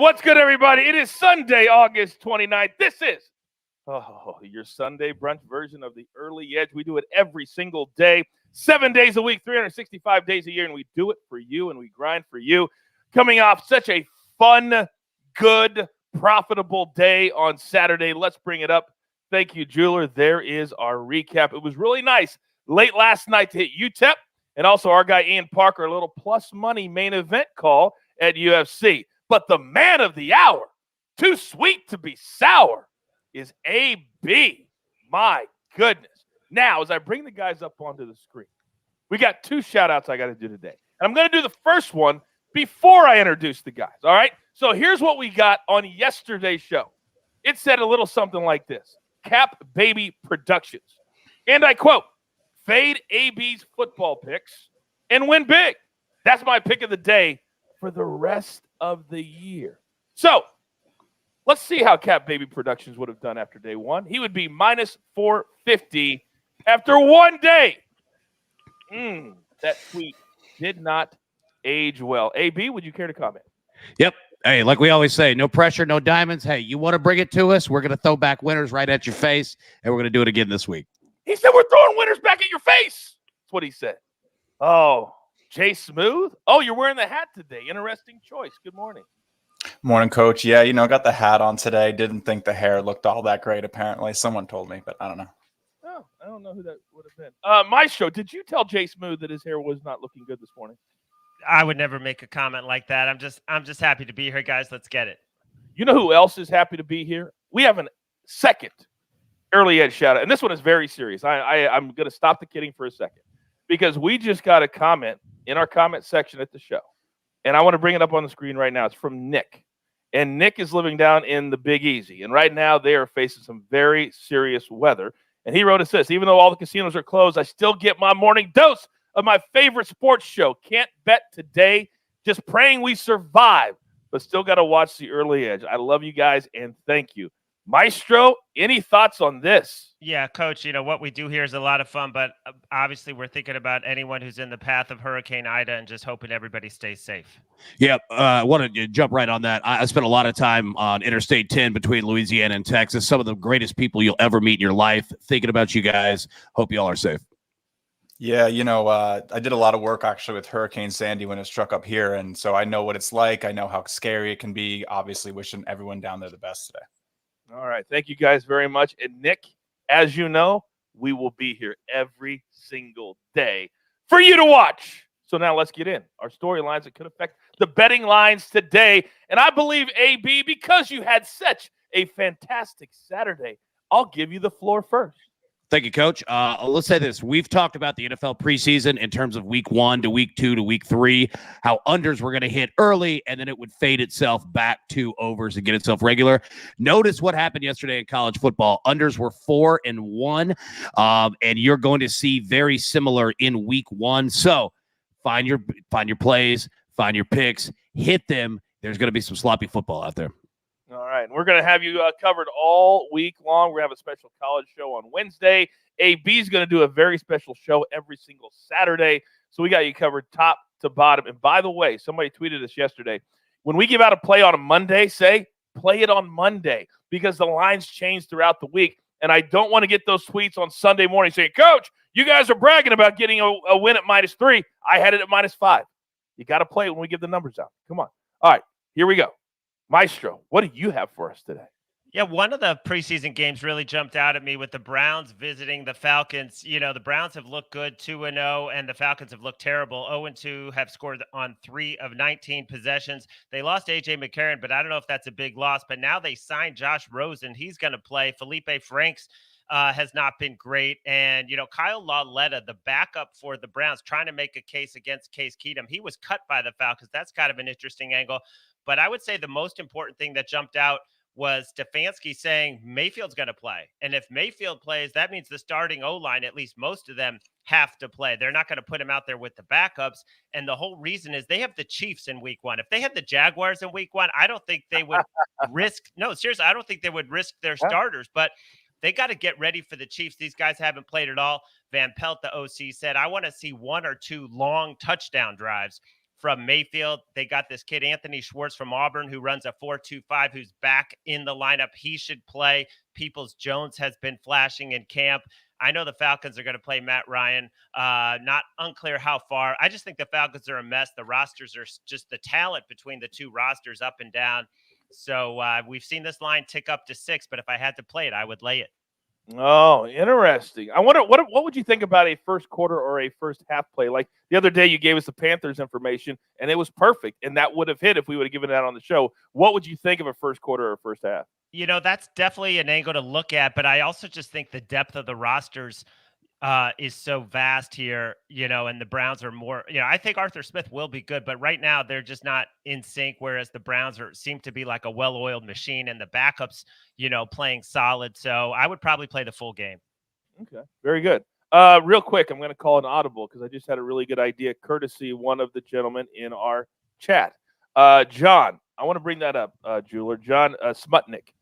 What's good, everybody? It is Sunday, August 29th. This is your Sunday brunch version of the Early Edge. We do it every single day, 7 days a week, 365 days a year, and we do it for you, and we grind for you. Coming off such a fun, good, profitable day on Saturday. Let's bring it up. Thank you, Jeweler. There is our recap. It was really nice late last night to hit UTEP, and also our guy Ian Parker, a little plus money main event call at UFC. But the man of the hour, too sweet to be sour, is AB. My goodness. Now, as I bring the guys up onto the screen, we got two shout-outs I got to do today. And I'm going to do the first one before I introduce the guys, all right? So here's what we got on yesterday's show. It said a little something like this: Cap Baby Productions. And I quote, "Fade AB's football picks and win big." That's my pick of the day for the rest of the year. So let's see how Cap Baby Productions would have done after day one. He would be minus 450 after 1 day. That tweet did not age well. AB, would you care to comment? Yep. Hey, like we always say, no pressure, no diamonds. Hey, you want to bring it to us? We're going to throw back winners right at your face, and we're going to do it again this week. He said we're throwing winners back at your face. That's what he said. Oh, Jay Smooth? Oh, you're wearing the hat today. Interesting choice. Good morning. Morning, Coach. Yeah, got the hat on today. Didn't think the hair looked all that great, apparently. Someone told me, but I don't know. Oh, I don't know who that would have been. Maestro, did you tell Jay Smooth that his hair was not looking good this morning? I would never make a comment like that. I'm just happy to be here, guys. Let's get it. You know who else is happy to be here? We have a second Early Edge shout out, and this one is very serious. I'm going to stop the kidding for a second because we just got a comment in our comment section at the show, and I want to bring it up on the screen right now. It's from Nick, and Nick is living down in the Big Easy, and right now they are facing some very serious weather. And he wrote us this: "Even though all the casinos are closed, I still get my morning dose of my favorite sports show. Can't bet today. Just praying we survive, but still got to watch the Early Edge. I love you guys, and thank you." Maestro, any thoughts on this? Yeah, Coach, what we do here is a lot of fun, but obviously we're thinking about anyone who's in the path of Hurricane Ida and just hoping everybody stays safe. Yeah, I want to jump right on that. I spent a lot of time on Interstate 10 between Louisiana and Texas. Some of the greatest people you'll ever meet in your life. Thinking about you guys. Hope you all are safe. Yeah, I did a lot of work actually with Hurricane Sandy when it struck up here, and so I know what it's like. I know how scary it can be. Obviously, wishing everyone down there the best today. All right. Thank you guys very much. And Nick, as you know, we will be here every single day for you to watch. So now let's get in our storylines that could affect the betting lines today. And I believe, AB, because you had such a fantastic Saturday, I'll give you the floor first. Thank you, Coach. Let's say this. We've talked about the NFL preseason in terms of week 1 to week 2 to week 3, how unders were going to hit early, and then it would fade itself back to overs and get itself regular. Notice what happened yesterday in college football. Unders were 4-1, and you're going to see very similar in week 1. So find your plays, find your picks, hit them. There's going to be some sloppy football out there. All right. And we're going to have you covered all week long. We're going to have a special college show on Wednesday. AB's going to do a very special show every single Saturday. So we got you covered top to bottom. And by the way, somebody tweeted us yesterday. When we give out a play on a Monday, say, play it on Monday because the lines change throughout the week. And I don't want to get those tweets on Sunday morning saying, "Coach, you guys are bragging about getting a win at -3. I had it at -5. You got to play it when we give the numbers out. Come on. All right. Here we go. Maestro, what do you have for us today? Yeah, one of the preseason games really jumped out at me with the Browns visiting the Falcons. The Browns have looked good 2-0, and the Falcons have looked terrible. 0-2, have scored on 3 of 19 possessions. They lost A.J. McCarron, but I don't know if that's a big loss. But now they signed Josh Rosen. He's going to play. Felipe Franks has not been great. And, Kyle Lauletta, the backup for the Browns, trying to make a case against Case Keenum. He was cut by the Falcons. That's kind of an interesting angle. But I would say the most important thing that jumped out was Stefanski saying Mayfield's going to play. And if Mayfield plays, that means the starting O-line, at least most of them, have to play. They're not going to put him out there with the backups. And the whole reason is they have the Chiefs in week 1. If they had the Jaguars in week 1, I don't think they would seriously, I don't think they would risk their starters. But they got to get ready for the Chiefs. These guys haven't played at all. Van Pelt, the OC, said, "I want to see 1 or 2 long touchdown drives from Mayfield. They got this kid, Anthony Schwartz from Auburn, who runs a 4.25, who's back in the lineup. He should play. Peoples-Jones has been flashing in camp. I know the Falcons are going to play Matt Ryan. Not unclear how far. I just think the Falcons are a mess. The rosters are just the talent between the two rosters up and down. So we've seen this line tick up to 6, but if I had to play it, I would lay it. Oh, interesting. I wonder what would you think about a first quarter or a first half play? Like the other day, you gave us the Panthers information, and it was perfect, and that would have hit if we would have given that on the show. What would you think of a first quarter or first half? That's definitely an angle to look at, but I also just think the depth of the rosters is so vast here, and the Browns are more, I think Arthur Smith will be good, but right now they're just not in sync, whereas the Browns seem to be like a well-oiled machine, and the backups, playing solid. So I would probably play the full game. Okay, very good. Real quick, I'm going to call an audible because I just had a really good idea, courtesy one of the gentlemen in our chat. John, I want to bring that up, jeweler. John Smutnik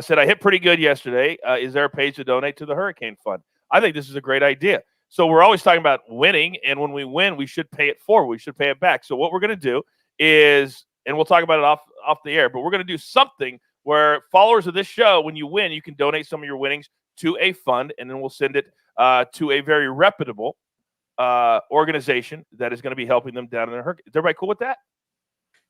said, I hit pretty good yesterday. Is there a page to donate to the Hurricane Fund? I think this is a great idea. So we're always talking about winning, and when we win, we should pay it forward. We should pay it back. So what we're going to do is, and we'll talk about it off the air, but we're going to do something where followers of this show, when you win, you can donate some of your winnings to a fund, and then we'll send it to a very reputable organization that is going to be helping them down in the hurricane. Is everybody cool with that?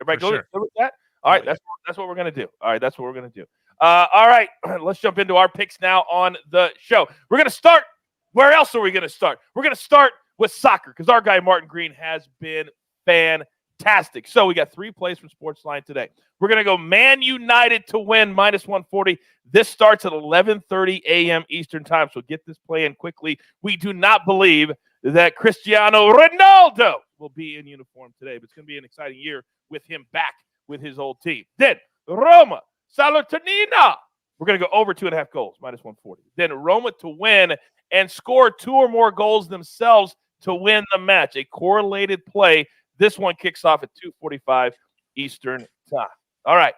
Everybody cool with that? All right, that's what we're going to do. All right, that's what we're going to do. All right, let's jump into our picks now on the show. We're going to start. Where else are we going to start? We're going to start with soccer because our guy Martin Green has been fantastic. So we got 3 plays from SportsLine today. We're going to go Man United to win -140. This starts at 11:30 a.m. Eastern time, so get this play in quickly. We do not believe that Cristiano Ronaldo will be in uniform today, but it's going to be an exciting year with him back with his old team. Then Roma, Salernitana. We're going to go over 2.5 goals, -140. Then Roma to win and score 2 or more goals themselves to win the match. A correlated play. This one kicks off at 2:45 Eastern time. All right.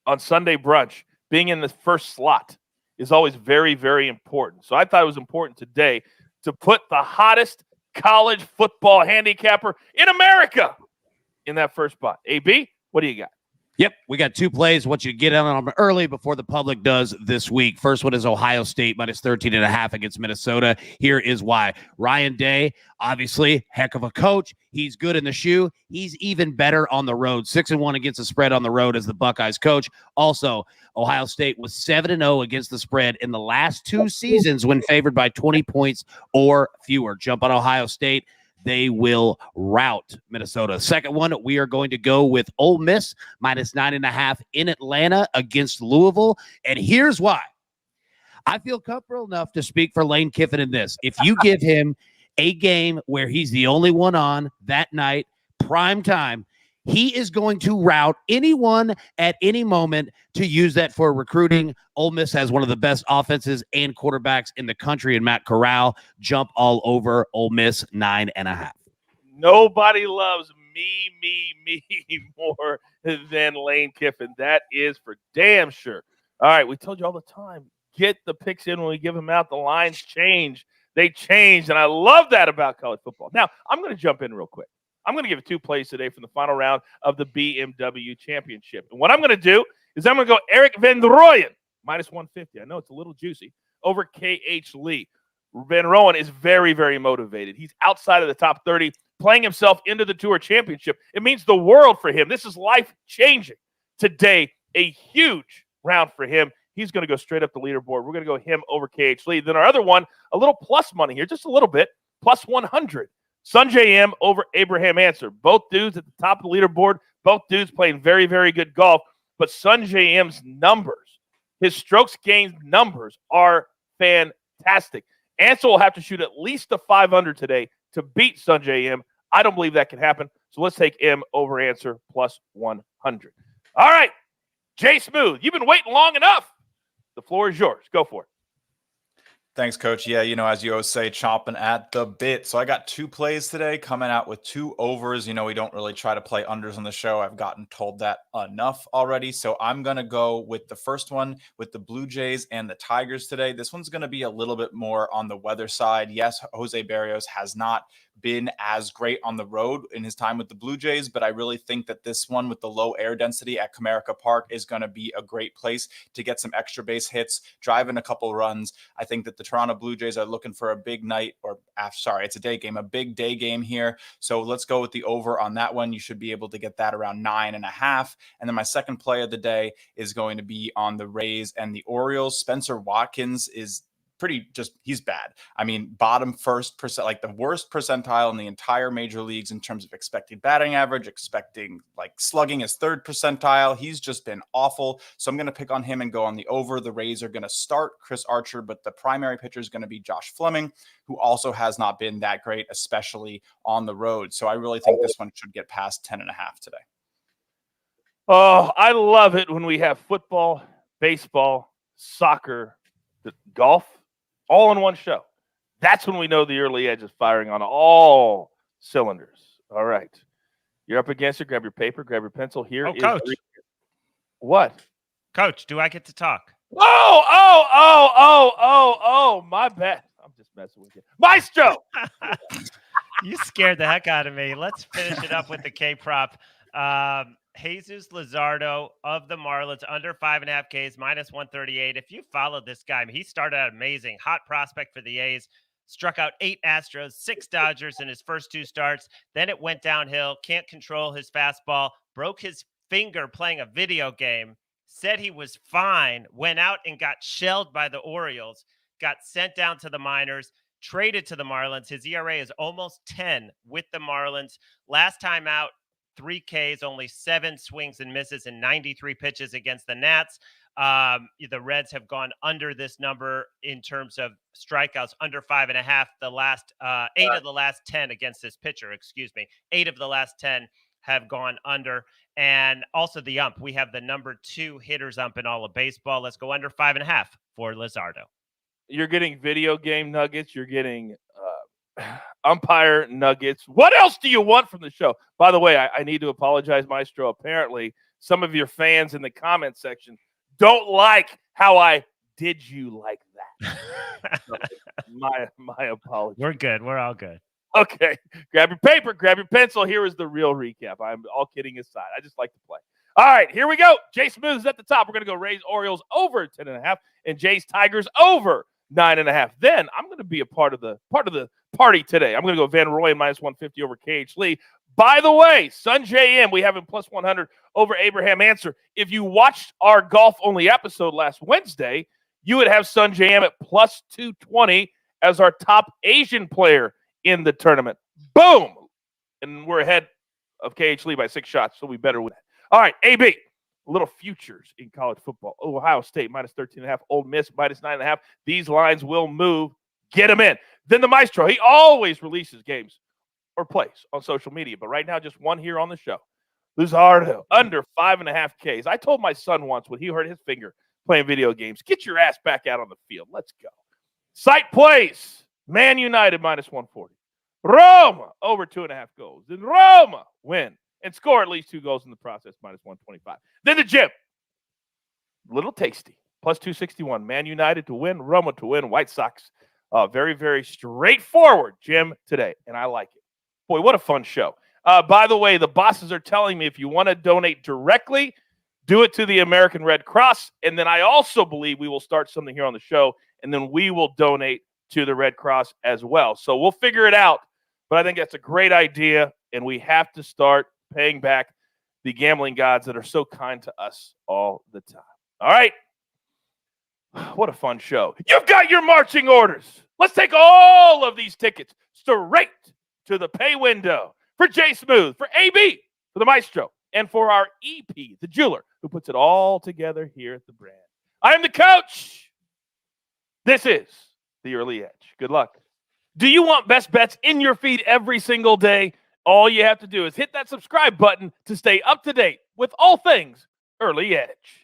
On Sunday brunch, being in the first slot is always very, very important. So I thought it was important today to put the hottest college football handicapper in America in that first spot. AB, what do you got? Yep, we got 2 plays. What you get on them early before the public does this week. First one is Ohio State -13.5 against Minnesota. Here is why. Ryan Day, obviously, heck of a coach. He's good in the shoe. He's even better on the road. 6-1 against the spread on the road as the Buckeyes coach. Also, Ohio State was 7-0 against the spread in the last 2 seasons when favored by 20 points or fewer. Jump on Ohio State. They will rout Minnesota. Second one, we are going to go with Ole Miss -9.5 in Atlanta against Louisville. And here's why. I feel comfortable enough to speak for Lane Kiffin in this. If you give him a game where he's the only one on that night, prime time, he is going to route anyone at any moment to use that for recruiting. Ole Miss has one of the best offenses and quarterbacks in the country in Matt Corral. Jump all over Ole Miss 9.5. Nobody loves me more than Lane Kiffin. That is for damn sure. All right, we told you all the time, get the picks in when we give them out. The lines change. They change, and I love that about college football. Now, I'm going to jump in real quick. I'm going to give 2 plays today from the final round of the BMW Championship. And what I'm going to do is I'm going to go Eric Van Rooyen, -150. I know it's a little juicy, over KH Lee. Van Rooyen is very, very motivated. He's outside of the top 30, playing himself into the Tour Championship. It means the world for him. This is life-changing. Today, a huge round for him. He's going to go straight up the leaderboard. We're going to go him over KH Lee. Then our other one, a little plus money here, just a little bit, +100. Sanjay M over Abraham Answer. Both dudes at the top of the leaderboard. Both dudes playing very, very good golf. But Sanjay M's numbers, his strokes gained numbers are fantastic. Answer will have to shoot at least a 500 today to beat Sanjay M. I don't believe that can happen. So let's take M over Answer +100. All right, Jay Smooth, you've been waiting long enough. The floor is yours. Go for it. Thanks, Coach. Yeah, as you always say, chomping at the bit. So I got 2 plays today, coming out with 2 overs. We don't really try to play unders on the show. I've gotten told that enough already. So I'm going to go with the first one with the Blue Jays and the Tigers today. This one's going to be a little bit more on the weather side. Yes, Jose Barrios has not been as great on the road in his time with the Blue Jays, but I really think that this one with the low air density at Comerica Park is going to be a great place to get some extra base hits, drive in a couple runs. I think that the Toronto Blue Jays are looking for a big night, it's a day game, a big day game here. So let's go with the over on that one. You should be able to get that around 9.5. And then my second play of the day is going to be on the Rays and the Orioles. Spencer Watkins is he's bad. I mean, bottom first percent, like the worst percentile in the entire major leagues in terms of expected batting average, expecting like slugging is third percentile. He's just been awful. So I'm going to pick on him and go on the over. The Rays are going to start Chris Archer, but the primary pitcher is going to be Josh Fleming, who also has not been that great, especially on the road. So I really think this one should get past 10.5 today. Oh, I love it when we have football, baseball, soccer, golf, all in one show. That's when we know the early edge is firing on all cylinders. All right. You're up against it. Grab your paper, grab your pencil. Here is Coach. What? Coach, do I get to talk? Oh, my bad. I'm just messing with you. Maestro! You scared the heck out of me. Let's finish it up with the K-prop. Jesus Luzardo of the Marlins, under 5.5 Ks, minus 138. If you follow this guy, he started out amazing. Hot prospect for the A's. Struck out 8 Astros, 6 Dodgers in his first 2 starts. Then it went downhill. Can't control his fastball. Broke his finger playing a video game. Said he was fine. Went out and got shelled by the Orioles. Got sent down to the minors. Traded to the Marlins. His ERA is almost 10 with the Marlins. Last time out, 3 Ks, only 7 swings and misses and 93 pitches against the Nats. The Reds have gone under this number in terms of strikeouts, under 5.5. The last 8 of the last 10 against this pitcher, 8 of the last 10 have gone under. And also the ump. We have the number 2 hitters ump in all of baseball. Let's go under 5.5 for Luzardo. You're getting video game nuggets. You're getting umpire nuggets. What else do you want from the show? By the way, I need to apologize, Maestro. Apparently, some of your fans in the comment section don't like how I did you like that. So, my apologies. We're good. We're all good. Okay. Grab your paper, grab your pencil. Here is the real recap. I'm all kidding aside. I just like to play. All right, here we go. Jay Smooth is at the top. We're going to go Rays Orioles over 10.5 and Jays Tigers over 9.5. Then I'm going to be a part of the party today. I'm going to go Van Roy minus 150 over KH Lee. By the way, Sun JM, we have him plus 100 over Abraham Answer. If you watched our golf-only episode last Wednesday, you would have Sun JM at plus 220 as our top Asian player in the tournament. Boom! And we're ahead of KH Lee by 6 shots, so we better win. All right, AB. Little futures in college football. Ohio State minus 13.5. Ole Miss minus 9.5. These lines will move. Get them in. Then the Maestro. He always releases games or plays on social media, but right now just one here on the show. Luzardo under 5.5 Ks. I told my son once when he hurt his finger playing video games, get your ass back out on the field. Let's go. Site plays. Man United minus 140. Roma over 2.5 goals. Then Roma win and score at least 2 goals in the process, minus 125. Then the gym. Little tasty. Plus 261. Man United to win. Roma to win. White Sox. Very, very straightforward gym today, and I like it. Boy, what a fun show. By the way, the bosses are telling me if you want to donate directly, do it to the American Red Cross. And then I also believe we will start something here on the show, and then we will donate to the Red Cross as well. So we'll figure it out. But I think that's a great idea, and we have to start paying back the gambling gods that are so kind to us all the time. All right. What a fun show. You've got your marching orders. Let's take all of these tickets straight to the pay window for Jay Smooth, for AB, for the Maestro, and for our EP, the jeweler, who puts it all together here at the brand. I am the coach. This is the Early Edge. Good luck. Do you want best bets in your feed every single day? All you have to do is hit that subscribe button to stay up to date with all things Early Edge.